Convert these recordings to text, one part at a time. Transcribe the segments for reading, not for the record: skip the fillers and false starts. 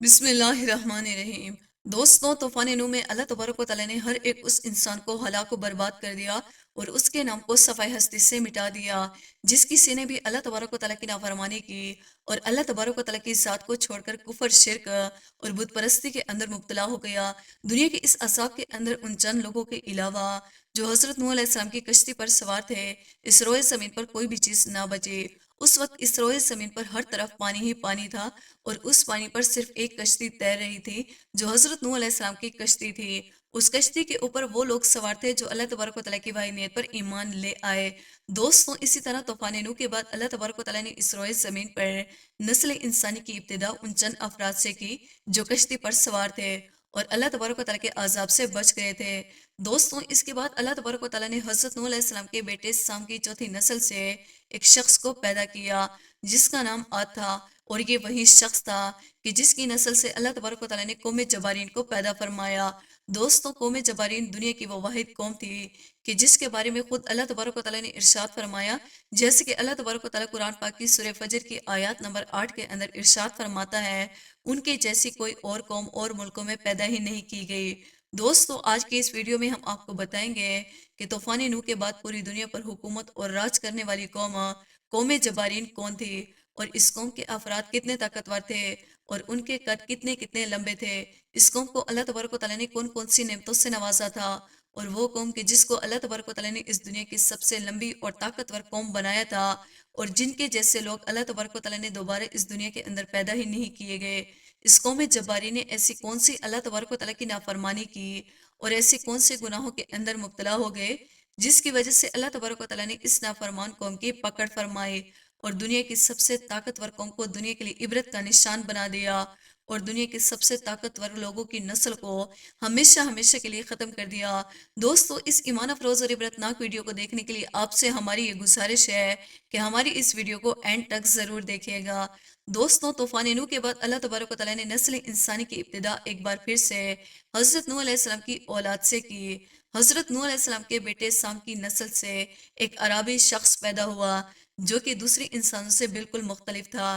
बिस्मिल्लाहिर्रहमानिर्रहीम। दोस्तों, तूफान नू में अल्लाह तबारक व तआला ने हर एक उस इंसान को हलाक व बर्बाद कर दिया और उसके नाम को सफ़ाए हस्ती से मिटा दिया जिस किसी ने भी अल्लाह तबारक व तआला की नाफरमानी की और अल्लाह तबारक व तआला की ज़ात को छोड़कर कुफर, शिरक और बुत परस्ती के अंदर मुब्तला हो गया। दुनिया के इस अज़ाब के अंदर उन चंद लोगों के अलावा जो हज़रत नूह अलैहिस्सलाम की कश्ती पर सवार थे, इस रोए ज़मीन पर कोई भी चीज़ ना बची। उस वक्त इस रोए ज़मीन पर हर तरफ पानी ही पानी था और उस पानी पर सिर्फ एक कश्ती तैर रही थी जो हज़रत नूह अलैहिस्सलाम की कश्ती थी। उस कश्ती के ऊपर वो लोग सवार थे जो अल्लाह तबारक व तआला की वाहिनियत पर ईमान ले आए। दोस्तों, इसी तरह तूफान नूह के बाद अल्लाह तबारक व तआला ने इस रोए ज़मीन पर नस्ल इंसानी की इब्तिदा उन चंद अफराद से की जो कश्ती पर सवार थे और अल्लाह तबारक व तआला के अज़ाब से बच गए थे। दोस्तों, इसके बाद अल्लाह तबारक व तआला ने हज़रत नूह अलैहिस्सलाम के बेटे साम की चौथी नस्ल से एक शख्स को पैदा किया जिसका नाम आद था। और ये वही शख्स था कि जिसकी नस्ल से अल्लाह तबारक व तआला ने कौम जबारीन को पैदा फरमाया। दोस्तों, कौम जबारीन दुनिया की वो वाहिद कौम थी कि जिसके बारे में खुद अल्लाह तबारक व तआला ने इरशाद फरमाया, जैसे कि अल्लाह तबारक व तआला कुरान पाक की सूरह फजर की आयत नंबर 8 के अंदर इरशाद फरमाता है, उनके जैसी कोई और कौम और मुल्कों में पैदा ही नहीं की गई। दोस्तों, आज की इस वीडियो में हम आपको बताएंगे कि तूफान नूह के बाद पूरी दुनिया पर हुकूमत और राज करने वाली कौम जबारीन कौन थी और इस कौम के अफराद कितने ताकतवर थे और उनके कद कितने कितने लंबे थे। इस कौम को अल्लाह तबारक व तआला ने कौन कौन सी नेमतों से नवाजा था और वो कौम के जिसको अल्लाह तबारक व तआला ने इस दुनिया की सबसे लंबी और ताकतवर कौम बनाया था और जिनके जैसे लोग अल्लाह तबारक व तआला ने दोबारा इस दुनिया के अंदर पैदा ही नहीं किए गए। इस कौम जब्बारी ने ऐसी कौन सी अल्लाह तबारक व तआला की नाफरमानी की और ऐसे कौन से गुनाहों के अंदर मुब्तला हो गए जिसकी वजह से अल्लाह तबारक व तआला ने इस नाफरमान कौम की पकड़ फरमाई और दुनिया की सबसे ताकतवर कौम को दुनिया के लिए इबरत का निशान बना दिया और दुनिया के सबसे ताकतवर लोगों की नस्ल को हमेशा हमेशा के लिए ख़त्म कर दिया। दोस्तों, इस ईमान अफरोज़ और इबरतनाक वीडियो को देखने के लिए आपसे हमारी ये गुजारिश है कि हमारी इस वीडियो को एंड तक ज़रूर देखिएगा। दोस्तों, तूफान नूह के बाद अल्लाह तबारक व तआला ने नस्ल इंसानी की इब्तिदा एक बार फिर से हज़रत नूह अलैहिस्सलाम की औलाद से की। हज़रत नूह अलैहिस्सलाम के बेटे साम की नस्ल से एक अराबी शख्स पैदा हुआ जो कि दूसरे इंसानों से बिल्कुल मुख्तलिफ था।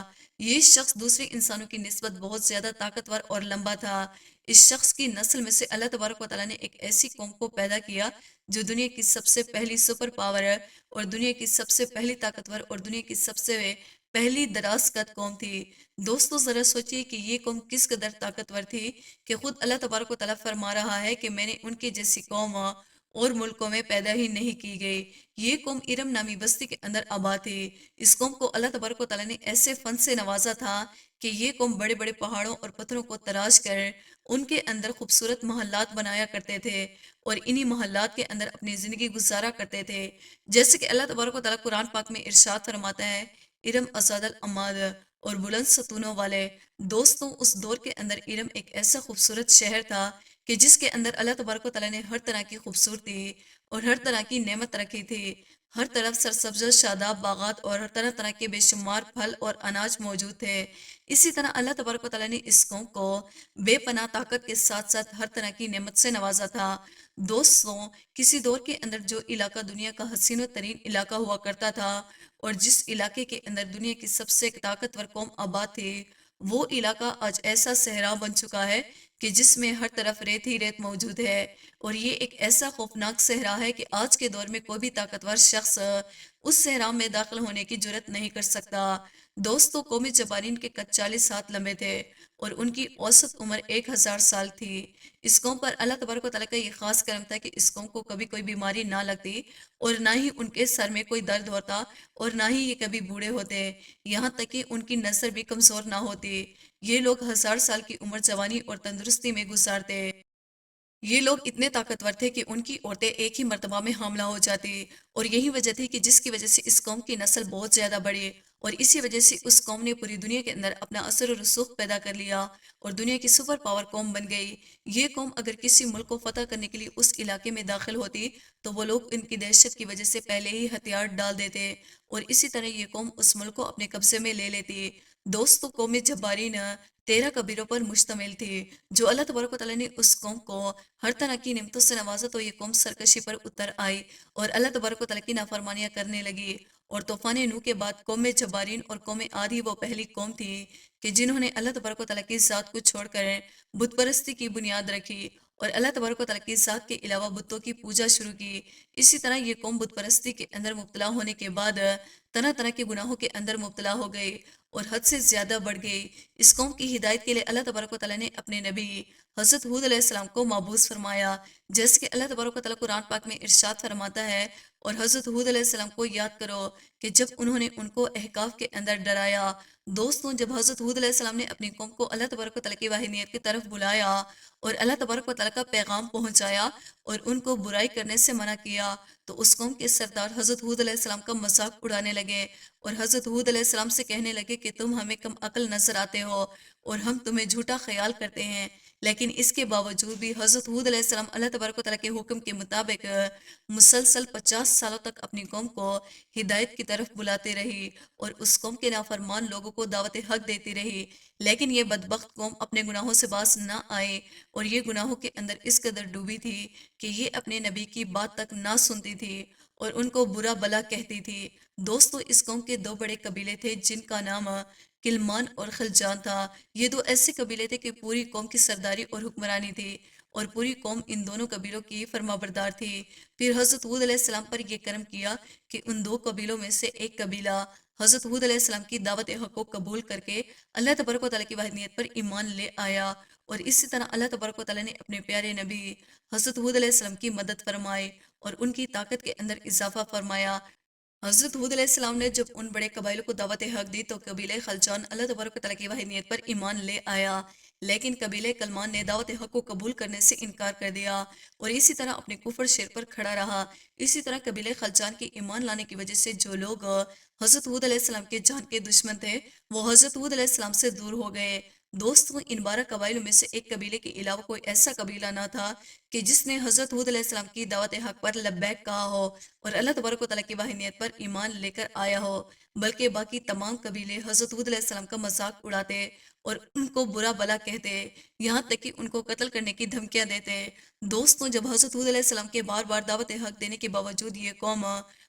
ये शख्स दूसरे इंसानों की निस्बत बहुत ज़्यादा ताकतवर और लंबा था। इस शख्स की नस्ल में से अल्लाह तबारक व तआला ने एक ऐसी कौम को पैदा किया जो दुनिया की सबसे पहली सुपर पावर है और दुनिया की सबसे पहली ताकतवर और दुनिया की सबसे पहली दराज कद कौम थी। दोस्तों, ज़रा सोचिए कि ये कौम किस कदर ताकतवर थी कि खुद अल्लाह तबारक व तआला फरमा रहा है कि मैंने उनकी जैसी कौम और मुल्कों में पैदा ही नहीं की गई। ये कौम इरम नामी बस्ती के अंदर आबाद थी। इस कौम को अल्लाह तबारक व तआला ने ऐसे फन से नवाजा था कि ये कौम बड़े बड़े पहाड़ों और पत्थरों को तराश कर उनके अंदर खूबसूरत मोहल्लात बनाया करते थे और इन्हीं मोहल्लात के अंदर अपनी ज़िंदगी गुजारा करते थे। जैसे कि अल्लाह तबारक व तआला कुरान पाक में इरशाद फरमाता है, इरम असादल अमाद और बुलंद सतूनों वाले। दोस्तों, उस दौर के अंदर इरम एक ऐसा खूबसूरत शहर था कि जिसके अंदर अल्लाह तबारक व तआला ने हर तरह की खूबसूरती और हर तरह की नेमत रखी थी। हर तरफ सरसब्ज शादाब बागात और तरह तरह के बेशुमार फल और अनाज मौजूद थे। इसी तरह अल्लाह तबारक व तआला ने इस कौम को बेपनाह ताकत के साथ साथ हर तरह की नेमत से नवाजा था। दोस्तों, किसी दौर के अंदर जो इलाका दुनिया का हसीन तरीन इलाका हुआ करता था और जिस इलाके के अंदर दुनिया की सबसे ताकतवर कौम आबाद थी, वो इलाका आज ऐसा सहरा बन चुका है कि जिसमें हर तरफ रेत ही रेत मौजूद है और ये एक ऐसा खौफनाक सहरा है कि आज के दौर में कोई भी ताकतवर शख्स उस सहरा में दाखिल होने की जुर्रत नहीं कर सकता। दोस्तों, कौमी जबारीन के कद 40 हाथ लंबे थे और उनकी औसत उम्र 1000 साल थी। इस कौम पर अल्लाह तबारक व तआला का ये खास करम था कि इस कौम को कभी कोई बीमारी ना लगती और ना ही उनके सर में कोई दर्द होता और ना ही ये कभी बूढ़े होते, यहाँ तक कि उनकी नस्ल भी कमज़ोर ना होती। ये लोग 1000 साल की उम्र जवानी और तंदुरुस्ती में गुजारते। ये लोग इतने ताकतवर थे कि उनकी औरतें एक ही मर्तबा में हामला हो जाती और यही वजह थी कि जिसकी वजह से इस कौम की नस्ल बहुत ज़्यादा बढ़ी और इसी वजह से उस कौम ने पूरी दुनिया के अंदर अपना असर और रसूख पैदा कर लिया और दुनिया की सुपर पावर कौम बन गई। ये कौम अगर किसी मुल्क को फतह करने के लिए उस इलाके में दाखिल होती तो वो लोग इनकी दहशत की वजह से पहले ही हथियार डाल देते और इसी तरह ये कौम उस मुल्क को अपने कब्जे में ले लेती। दोस्तों, कौम जब्बारीन 13 कबीरों पर मुश्तमिल थी। जो अल्लाह तबारक व तआला ने उस कौम को हर तरह की नेमतों से नवाजा तो ये कौम सरकशी पर उतर आई और अल्लाह तबारक व तआला की नाफरमानियां करने लगी اور طوفان نوح کے بعد قوم جبارین اور قوم عاد ہی وہ پہلی قوم تھی کہ جنہوں نے اللہ تبارک و تعالیٰ کی ذات کو چھوڑ کر بت پرستی کی بنیاد رکھی اور اللہ تبارک و تعالیٰ کی ذات کے علاوہ بتوں کی پوجا شروع کی۔ اسی طرح یہ قوم بت پرستی کے اندر مبتلا ہونے کے بعد طرح طرح کے گناہوں کے اندر مبتلا ہو گئی اور حد سے زیادہ بڑھ گئی۔ اس قوم کی ہدایت کے لیے اللہ تبارک و تعالیٰ نے اپنے نبی حضرت ہود علیہ السلام کو مبعوث فرمایا، جیسے کہ اللہ تبارک و تعالیٰ قرآن پاک میں ارشاد فرماتا ہے، اور حضرت ہود علیہ السلام کو یاد کرو کہ جب انہوں نے ان کو احقاف کے اندر ڈرایا۔ دوستوں، جب حضرت ہود علیہ السلام نے اپنی قوم کو اللہ تبارک و تعالیٰ کی واحدانیت کی طرف بلایا اور اللہ تبارک و تعالیٰ کا پیغام پہنچایا اور ان کو برائی کرنے سے منع کیا، تو اس قوم کے سردار حضرت ہود علیہ السلام کا مذاق اڑانے لگے اور حضرت ہود علیہ السلام سے کہنے لگے کہ تم ہمیں کم عقل نظر آتے ہو اور ہم تمہیں جھوٹا خیال کرتے ہیں۔ لیکن اس کے باوجود بھی حضرت ہود علیہ السلام اللہ تبارک و تعالیٰ کے حکم کے مطابق مسلسل 50 سالوں تک اپنی قوم کو ہدایت کی طرف بلاتے رہی اور اس قوم کے نافرمان لوگوں کو دعوت حق دیتی رہی۔ لیکن یہ بدبخت قوم اپنے گناہوں سے باز نہ آئے اور یہ گناہوں کے اندر اس قدر ڈوبی تھی کہ یہ اپنے نبی کی بات تک نہ سنتی تھی اور ان کو برا بلا کہتی تھی۔ دوستو، اس قوم کے دو بڑے قبیلے تھے جن کا نام کلمان اور خلجان تھا۔ یہ دو ایسے قبیلے تھے کہ پوری قوم کی سرداری اور حکمرانی تھی اور پوری قوم ان دونوں قبیلوں کی فرمانبردار تھی۔ پھر حضرت ہود علیہ السلام پر یہ کرم کیا کہ ان دو قبیلوں میں سے ایک قبیلہ حضرت ہود علیہ السلام کی دعوت حق کو قبول کر کے اللہ تبارک و تعالیٰ کی وحدانیت پر ایمان لے آیا، اور اسی طرح اللہ تبارک و تعالیٰ نے اپنے پیارے نبی حضرت ہود علیہ السلام کی مدد فرمائی اور ان کی طاقت کے اندر اضافہ فرمایا۔ حضرت ہود علیہ السلام نے جب ان بڑے قبائلوں کو دعوت حق دی تو قبیلہ خلجان اللہ تبارک و تعالیٰ کی وحدانیت پر ایمان لے آیا، لیکن قبیلہ کلمان نے دعوت حق کو قبول کرنے سے انکار کر دیا اور اسی طرح اپنے کفر شر پر کھڑا رہا۔ اسی طرح قبیلہ خلجان کی ایمان لانے کی وجہ سے جو لوگ حضرت ہود علیہ السلام کے جان کے دشمن تھے وہ حضرت ہود علیہ السلام سے دور ہو گئے۔ دوستوں، ان 12 قبائلوں میں سے ایک قبیلے کے علاوہ کوئی ایسا قبیلہ نہ تھا کہ جس نے حضرت ہود علیہ السلام کی دعوت حق پر لبیک کہا ہو اور اللہ تبارک و تعالیٰ کی وحدانیت پر ایمان لے کر آیا ہو، بلکہ باقی تمام قبیلے حضرت ہود علیہ السلام کا مذاق اڑاتے اور ان کو برا بلا کہتے، یہاں تک کہ ان کو قتل کرنے کی دھمکیاں دیتے۔ دوستوں، جب حضرت ہود علیہ السلام کے بار بار دعوت حق دینے کے باوجود یہ قوم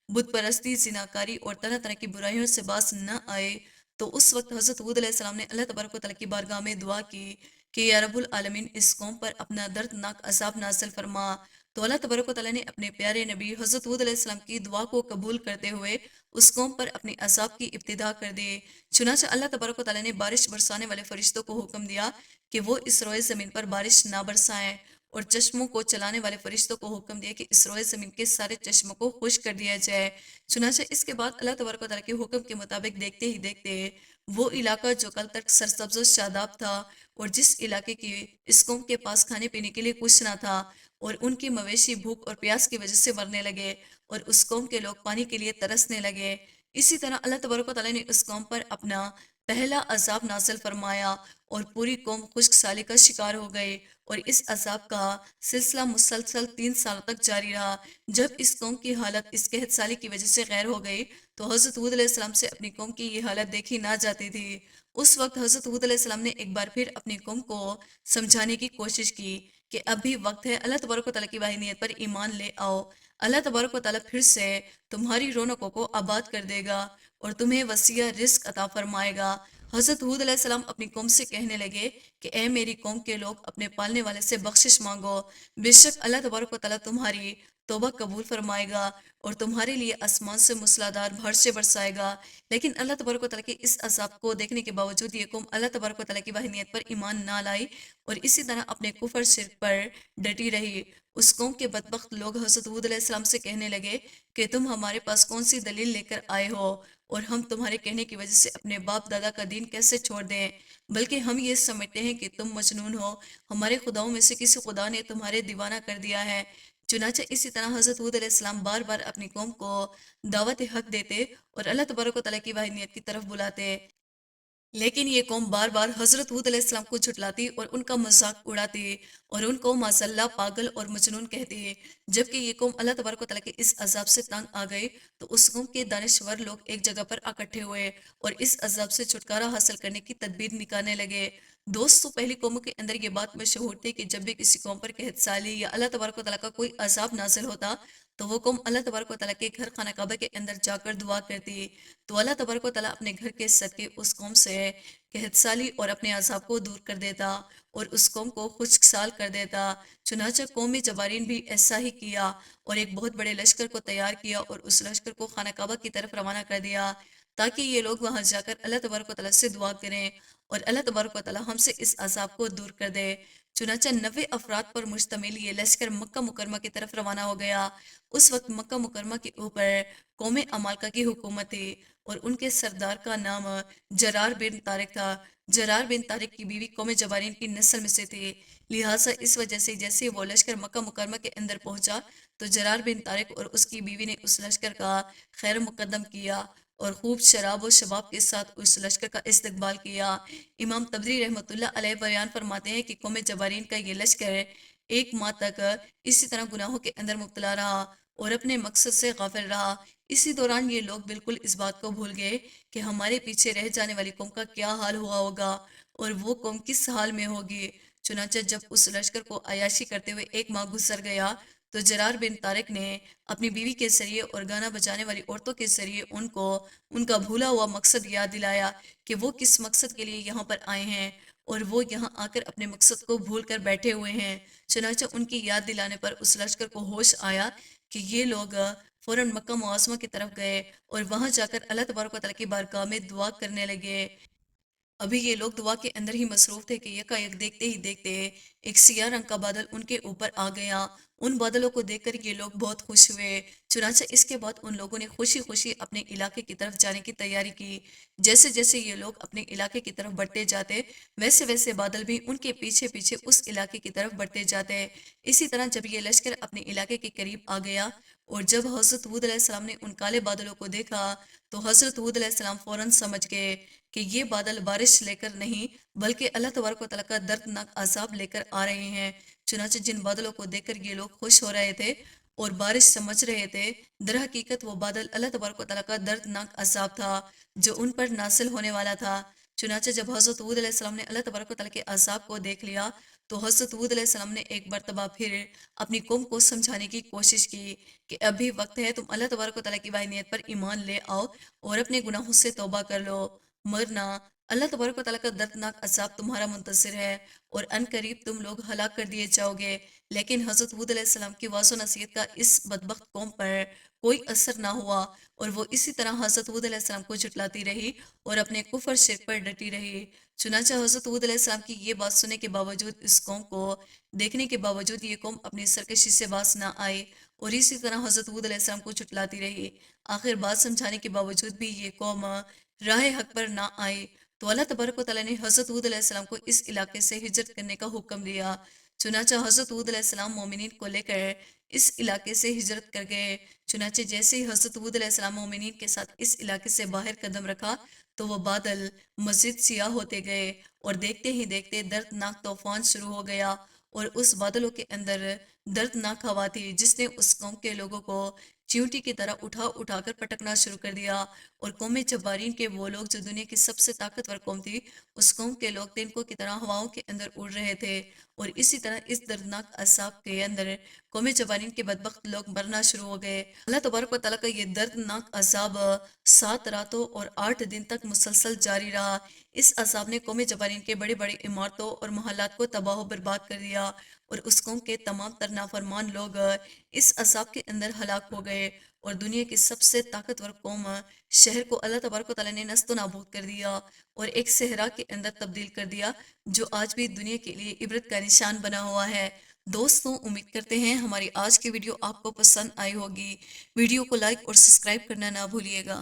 بت پرستی، زناکاری اور طرح طرح کی برائیوں سے باز نہ آئے، تو اس وقت حضرت ہود علیہ السلام نے اللہ تبارک و تعالیٰ کی بارگاہ میں دعا کی کہ یا رب العالمین، اس قوم پر اپنا دردناک عذاب نازل فرما۔ تو اللہ تبارک و تعالیٰ نے اپنے پیارے نبی حضرت ہود علیہ السلام کی دعا کو قبول کرتے ہوئے اس قوم پر اپنے عذاب کی ابتدا کر دی۔ چنانچہ اللہ تبارک و تعالیٰ نے بارش برسانے والے فرشتوں کو حکم دیا کہ وہ اس روئے زمین پر بارش نہ برسائیں، اور چشموں کو چلانے والے فرشتوں کو حکم دیا کہ اس روئے زمین کے سارے چشموں کو خشک کر دیا جائے۔ چنانچہ اس کے بعد اللہ تبارک و تعالیٰ کے حکم کے مطابق دیکھتے ہی دیکھتے وہ علاقہ جو کل تک سرسبز و شاداب تھا اور جس علاقے کی اس قوم کے پاس کھانے پینے کے لیے کچھ نہ تھا اور ان کی مویشی بھوک اور پیاس کی وجہ سے مرنے لگے اور اس قوم کے لوگ پانی کے لیے ترسنے لگے، اسی طرح اللہ تبارک و تعالیٰ نے اس قوم پر اپنا پہلا عذاب نازل فرمایا اور پوری قوم خشک سالی کا شکار ہو گئی، اور اس عذاب کا سلسلہ مسلسل 3 سالوں تک جاری رہا۔ جب اس قوم کی حالت اس قحط سالی کی وجہ سے غیر ہو گئی تو حضرت ہود علیہ السلام سے اپنی قوم کی یہ حالت دیکھی نہ جاتی تھی۔ اس وقت حضرت ہود علیہ السلام نے ایک بار پھر اپنی قوم کو سمجھانے کی کوشش کی کہ اب بھی وقت ہے، اللہ تبارک و تعالیٰ کی وحدانیت پر ایمان لے آؤ، اللہ تبارک و تعالیٰ پھر سے تمہاری رونقوں کو آباد کر دے گا اور تمہیں وسیع رزق عطا فرمائے گا۔ حضرت ہود علیہ السلام اپنی قوم سے کہنے لگے کہ اے میری قوم کے لوگ، اپنے پالنے والے سے بخشش مانگو، بے شک اللہ تبارک و تعالیٰ تمہاری توبہ قبول فرمائے گا اور تمہارے لیے آسمان سے موسلادھار بارشیں برسائے گا۔ لیکن اللہ تبارک و تعالیٰ کے اس عذاب کو دیکھنے کے باوجود یہ قوم اللہ تبارک و تعالیٰ کی وحدانیت پر ایمان نہ لائی اور اسی طرح اپنے کفر شرک پر ڈٹی رہی۔ اس قوم کے بدبخت لوگ حضرت ہود علیہ السلام سے کہنے لگے کہ تم ہمارے پاس کون سی دلیل لے کر آئے ہو اور ہم تمہارے کہنے کی وجہ سے اپنے باپ دادا کا دین کیسے چھوڑ دیں، بلکہ ہم یہ سمجھتے ہیں کہ تم مجنون ہو، ہمارے خداؤں میں سے کسی خدا نے تمہارے دیوانہ کر دیا ہے۔ چنانچہ اسی طرح حضرت ہود علیہ السلام بار بار اپنی قوم کو دعوت حق دیتے اور اللہ تبارک و تعالیٰ کی وحدانیت کی طرف بلاتے، لیکن یہ قوم بار بار حضرت ہود علیہ السلام کو جھٹلاتی اور ان کا مذاق اڑاتی اور ان کو معاذ اللہ پاگل اور مجنون کہتی۔ جبکہ یہ قوم اللہ تبارک و تعالیٰ کے اس عذاب سے تنگ آ گئی تو اس قوم کے دانشور لوگ ایک جگہ پر اکٹھے ہوئے اور اس عذاب سے چھٹکارا حاصل کرنے کی تدبیر نکالنے لگے۔ दोस्तों पहली कौमों के अंदर ये बात मशहूर थी कि जब भी किसी कौम पर कहत साली या अल्लाह तबारक व तआला का कोई अजाब नाजिल होता तो वो कौम अल्लाह तबारक व तआला के घर खाना काबा के अंदर जाकर दुआ करती। तो अल्लाह तबारक व तआला अपने घर के सदके उस कौम से कहत साली और अपने अजाब को दूर कर देता और उस कौम को खुश्क साल कर देता। चुनाचा कौमी जबारीन भी ऐसा ही किया और एक बहुत बड़े लश्कर को तैयार किया और उस लश्कर को खाना काबा की तरफ रवाना कर दिया ताकि ये लोग वहां जाकर अल्लाह तबारक व तआला से दुआ करें और अल्लाह तबारक व तआला हमसे इस अजाब को दूर कर दे। चुनाचा 90 अफराद पर मुश्तमिल ये लश्कर मक्का मुकरमा की तरफ रवाना हो गया। उस वक्त मक्का मुकरमा के ऊपर कौम अमालका की हुकूमत थी और उनके सरदार का नाम जरार बिन तारिक था। जरार बिन तारिक की बीवी कौम जबारीन की नस्ल में से थी। लिहाजा इस वजह से जैसे वो लश्कर मक्का मुकरमा के अंदर पहुंचा तो जरार बिन तारिक और उसकी बीवी ने उस लश्कर का खैर मुकदम किया और खूब शराब और शबाब के साथ उस लश्कर का इस्तकबाल किया। इमाम तबरी रहमतुल्लाह अलैह बयान फरमाते हैं कि कौम जबारीन का ये लश्कर एक माह तक इसी तरह गुनाहों के अंदर मुब्तला रहा और अपने मकसद से गाफिल रहा। इसी दौरान ये लोग बिल्कुल इस बात को भूल गए कि हमारे पीछे रह जाने वाली कौम का क्या हाल हुआ होगा और वो कौम किस हाल में होगी। चुनांचे जब उस लश्कर को अयाशी करते हुए एक माह गुजर गया तो जरार बिन तारिक ने अपनी बीवी के जरिए और गाना बजाने वाली औरतों के जरिए उनको उनका भूला हुआ मकसद याद दिलाया कि वो किस मकसद के लिए यहाँ पर आए हैं और वो यहाँ आकर अपने मकसद को भूल कर बैठे हुए हैं। चुनांचे उनकी याद दिलाने पर उस लश्कर को होश आया कि ये लोग फौरन मक्का मुआज़मा की तरफ गए और वहां जाकर अल्लाह तबारक व तआला की बारगाह में दुआ करने लगे। अभी ये लोग दुआ के अंदर ही मसरूफ थे कि यकायक देखते ही देखते एक सियाह रंग का बादल उनके ऊपर आ गया। उन बादलों को देखकर ये लोग बहुत खुश हुए। चुनांचे इसके बाद उन लोगों ने खुशी खुशी अपने इलाके की तरफ जाने की तैयारी की। जैसे जैसे ये लोग अपने इलाके की तरफ बढ़ते जाते वैसे वैसे बादल भी उनके पीछे पीछे उस इलाके की तरफ बढ़ते जाते। इसी तरह जब ये लश्कर अपने इलाके के करीब आ गया और जब हजरत हूद अलैहिस्सलाम ने उन काले बादलों को देखा तो हजरत हूद अलैहिस्सलाम फौरन समझ गए कि ये बादल बारिश लेकर नहीं बल्कि अल्लाह तबारक व तआला का दर्दनाक अजाब लेकर आ रहे हैं। चुनांचे जिन बादलों को देखकर ये लोग खुश हो रहे थे और बारिश समझ रहे थे, दर हकीकत वो बादल अल्लाह तबारक व तआला का दर्दनाक अजाब था जो उन पर नासिल होने वाला था। चुनांचे जब हजरत हूद अलैहिस्सलाम ने अल्लाह तबारक व तआला के अजाब को देख लिया तो हजरत हूद अलैहिस्सलाम ने एक मरतबा फिर अपनी कौम को समझाने की कोशिश की कि अभी वक्त है, तुम अल्लाह तबारक व तआला की वाहिनियत पर ईमान ले आओ और अपने गुनाहों से तौबा कर लो, मरना अल्लाह तबारक व तआला का दर्दनाक अजाब तुम्हारा मुंतज़िर है और अनकरीब तुम लोग हलाक कर दिए जाओगे। लेकिन हजरत हूद अलैहिस्सलाम की वासो नसीहत का इस बदबख्त कौम पर कोई असर ना हुआ और वो इसी तरह हजरत हूद अलैहिस्सलाम को झुटलाती रही और अपने कुफर शिर्क पर डटी रही। चुनांचे हजरत हूद अलैहिस्सलाम की ये बात सुनने के बावजूद, इस कौम को देखने के बावजूद ये कौम अपनी सरकशी से बाज ना आई और इसी तरह हजरत हूद अलैहिस्सलाम को झुटलाती रही। आखिर बात समझाने के बावजूद भी ये कौम राह हक पर ना आई तो अल्लाह तबारक व तआला ने हजरत हूद अलैहिस्सलाम को इस इलाके से हिजरत करने का हुक्म दिया। चुनांचे हजरत हूद अलैहिस्सलाम मोमिनीन को लेकर इस इलाके से हिजरत कर गए। चुनांचे जैसे ही हजरत हूद अलैहिस्सलाम मोमिनीन के साथ इस इलाके से बाहर कदम रखा तो वह बादल मजीद सियाह होते गए और देखते ही देखते दर्दनाक तूफान शुरू हो गया और उस बादलों के अंदर दर्दनाक हवा थी जिसने उस कौम के लोगों को चींटी की तरह उठा उठाकर पटकना शुरू कर दिया और कौम जब्बारीन के वो लोग जो दुनिया की सबसे ताकतवर कौम थी, उस कौम के लोग तिनकों की तरह हवाओं के अंदर उड़ रहे थे और इसी तरह इस दर्दनाक अजाब के अंदर कौम जब्बारीन के बदबख्त लोग मरना शुरू हो गए। अल्लाह तबारक व तआला का ये दर्दनाक अजाब 7 रातों और 8 दिन तक मुसलसल जारी रहा। इस अजाब ने कौम जब्बारीन के बड़ी बड़ी इमारतों और मोहल्लात को तबाह बर्बाद कर दिया और उस कौम के तमाम तर नाफरमान लोग इस अजाब के अंदर हलाक हो गए और दुनिया की सबसे ताकतवर कौम शहर को अल्लाह तबारक व तआला ने नस्तो नाबूद कर दिया और एक सहरा के अंदर तब्दील कर दिया जो आज भी दुनिया के लिए इबरत का निशान बना हुआ है। दोस्तों, उम्मीद करते हैं हमारी आज की वीडियो आपको पसंद आई होगी। वीडियो को लाइक और सब्सक्राइब करना ना भूलिएगा।